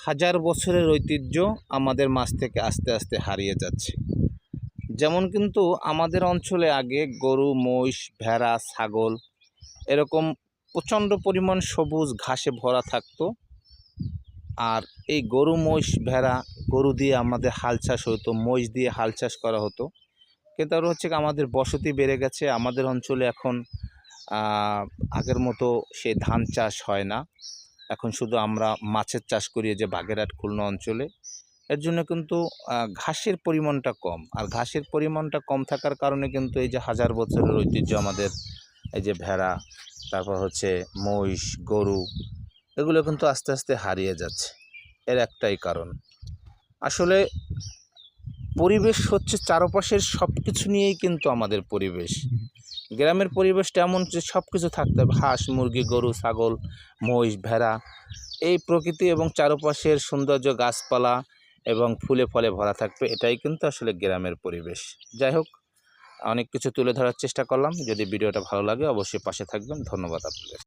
হাজার বছরের ঐতিহ্য আমাদের মাঝ থেকে আস্তে আস্তে হারিয়ে যাচ্ছে। যেমন কিন্তু আমাদের অঞ্চলে আগে গরু, মহিষ, ভেড়া, ছাগল এরকম প্রচণ্ড পরিমাণ সবুজ ঘাসে ভরা থাকতো। আর এই গরু, মহিষ, ভেড়া, গরু দিয়ে আমাদের হাল চাষ হতো, মহিষ দিয়ে হাল চাষ করা হতো। কিন্তু আর হচ্ছে কি আমাদের বসতি বেড়ে গেছে। আমাদের অঞ্চলে এখন আগের মতো সেই ধান চাষ হয় না। এখন শুধু আমরা মাছের চাষ করি যে বাগেরহাট, খুলনা অঞ্চলে। এর জন্য কিন্তু ঘাসের পরিমাণটা কম। আর ঘাসের পরিমাণটা কম থাকার কারণে কিন্তু এই যে হাজার বছরের ঐতিহ্য আমাদের এই যে ভেড়া, তারপর হচ্ছে মহিষ, গরু, এগুলো কিন্তু আস্তে আস্তে হারিয়ে যাচ্ছে। এর একটাই কারণ, আসলে পরিবেশ হচ্ছে চারপাশের সব কিছু নিয়েই কিন্তু আমাদের পরিবেশ। গ্রামের পরিবেশটা এমন যে সব কিছু থাকতে হবে, হাঁস, মুরগি, গরু, ছাগল, মহিষ, ভেড়া, এই প্রকৃতি এবং চারপাশের সৌন্দর্য, গাছপালা এবং ফুলে ফলে ভরা থাকবে। এটাই কিন্তু আসলে গ্রামের পরিবেশ। যাই হোক, অনেক কিছু তুলে ধরার চেষ্টা করলাম। যদি ভিডিওটা ভালো লাগে অবশ্যই পাশে থাকবেন। ধন্যবাদ আপনাদের।